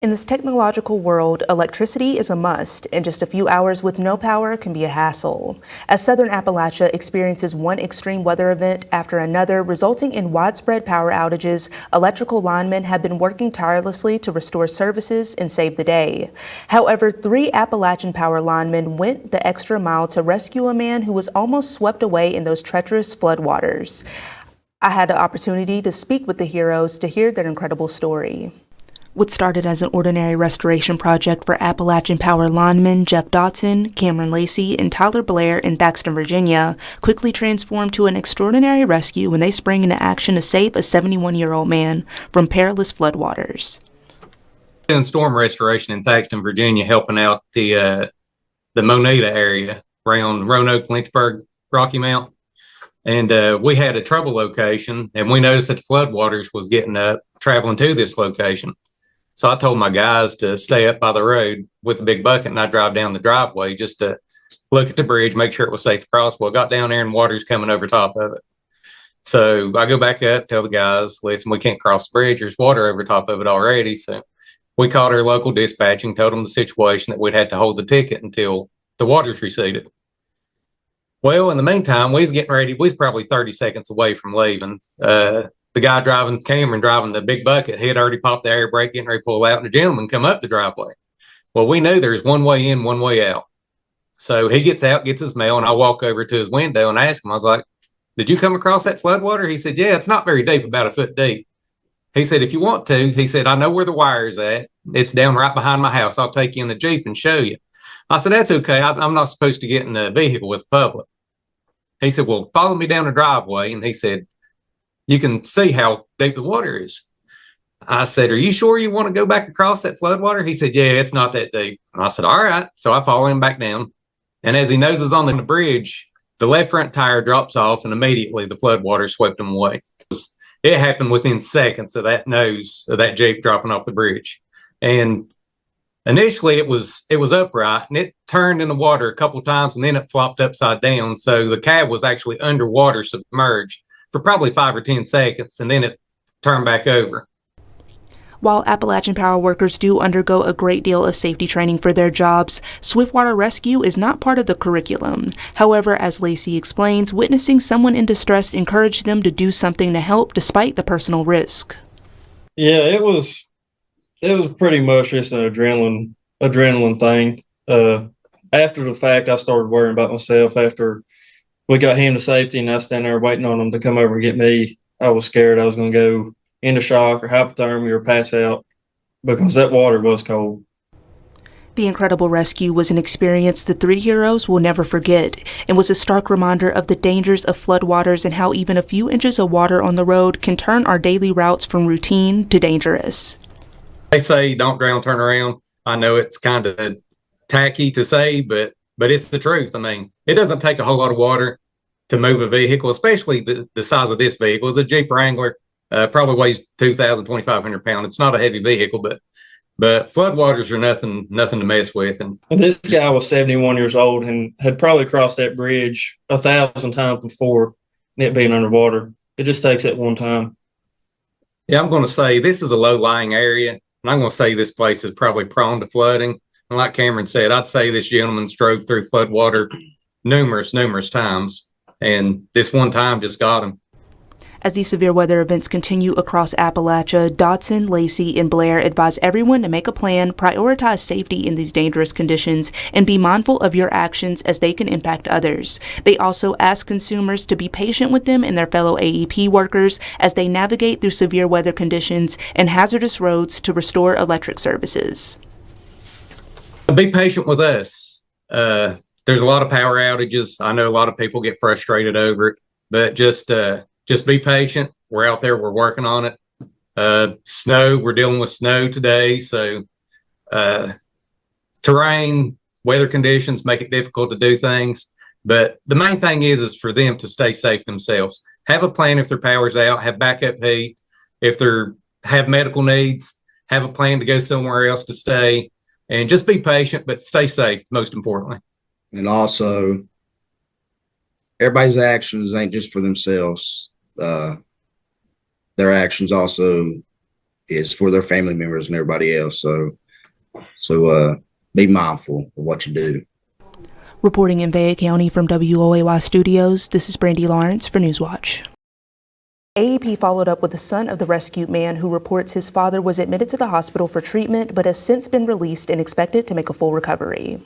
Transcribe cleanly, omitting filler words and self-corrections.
In this technological world, electricity is a must, and just a few hours with no power can be a hassle. As Southern Appalachia experiences one extreme weather event after another, resulting in widespread power outages, electrical linemen have been working tirelessly to restore services and save the day. However, 3 Appalachian Power linemen went the extra mile to rescue a man who was almost swept away in those treacherous floodwaters. I had the opportunity to speak with the heroes to hear their incredible story. What started as an ordinary restoration project for Appalachian Power linemen Jeff Dotson, Cameron Lacey, and Tyler Blair in Thaxton, Virginia, quickly transformed to an extraordinary rescue when they sprang into action to save a 71-year-old man from perilous floodwaters. Doing storm restoration in Thaxton, Virginia, helping out the Moneta area around Roanoke, Lynchburg, Rocky Mount. And we had a trouble location, and we noticed that the floodwaters was getting up, traveling to this location. So I told my guys to stay up by the road with a big bucket, and I drive down the driveway just to look at the bridge, make sure it was safe to cross. Well, I got down there and water's coming over top of it. So I go back up, tell the guys, listen, we can't cross the bridge. There's water over top of it already. So we called our local dispatching, told them the situation, that we'd had to hold the ticket until the water's receded. Well, in the meantime, we was getting ready. We was probably 30 seconds away from leaving. The guy driving, Cameron, driving the big bucket, he had already popped the air brake, getting ready to pull out, and the gentleman come up the driveway. Well, we knew there's one way in, one way out. So he gets out, gets his mail, and I walk over to his window and ask him, I was like, did you come across that floodwater? He said, yeah, it's not very deep, about a foot deep. He said, if you want to, he said, I know where the wire's at. It's down right behind my house. I'll take you in the Jeep and show you. I said, that's okay. I'm not supposed to get in a vehicle with the public. He said, well, follow me down the driveway. And he said, you can see how deep the water is. I said, are you sure you want to go back across that floodwater? He said, yeah, it's not that deep. And I said, all right. So I follow him back down. And as he noses on the bridge, the left front tire drops off, and immediately the floodwater swept him away. It happened within seconds of that nose of that Jeep dropping off the bridge. And initially it was upright, and it turned in the water a couple of times, and then it flopped upside down. So the cab was actually underwater, submerged for probably 5 or 10 seconds, and then it turned back over. While Appalachian Power workers do undergo a great deal of safety training for their jobs, swiftwater rescue is not part of the curriculum. However, as Lacey explains, witnessing someone in distress encouraged them to do something to help despite the personal risk. Yeah, it was pretty much just an adrenaline thing. After the fact, I started worrying about myself. After we got him to safety and I was standing there waiting on him to come over and get me, I was scared I was going to go into shock or hypothermia or pass out because that water was cold. The incredible rescue was an experience the 3 heroes will never forget, and was a stark reminder of the dangers of floodwaters and how even a few inches of water on the road can turn our daily routes from routine to dangerous. They say don't drown, turn around. I know it's kind of tacky to say, but it's the truth. I mean, it doesn't take a whole lot of water to move a vehicle, especially the size of this vehicle. It's a Jeep Wrangler, probably weighs 2,500 pounds. It's not a heavy vehicle, but floodwaters are nothing to mess with. And this guy was 71 years old and had probably crossed that bridge 1,000 times before, it being underwater. It just takes it one time. Yeah, I'm going to say this is a low-lying area, and I'm going to say this place is probably prone to flooding. And like Cameron said, I'd say this gentleman drove through floodwater numerous times, and this one time just got him. As these severe weather events continue across Appalachia, Dotson, Lacey, and Blair advise everyone to make a plan, prioritize safety in these dangerous conditions, and be mindful of your actions as they can impact others. They also ask consumers to be patient with them and their fellow AEP workers as they navigate through severe weather conditions and hazardous roads to restore electric services. Be patient with us. There's a lot of power outages. I know a lot of people get frustrated over it, but just be patient. We're out there. We're working on it. Snow, we're dealing with snow today. So terrain, weather conditions make it difficult to do things. But the main thing is for them to stay safe themselves. Have a plan if their power's out. Have backup heat. If they have medical needs, have a plan to go somewhere else to stay. And just be patient, but stay safe, most importantly. And also, everybody's actions ain't just for themselves. Their actions also is for their family members and everybody else. So be mindful of what you do. Reporting in Fayette County from WOAY Studios, this is Brandy Lawrence for Newswatch. AEP followed up with the son of the rescued man who reports his father was admitted to the hospital for treatment but has since been released and expected to make a full recovery.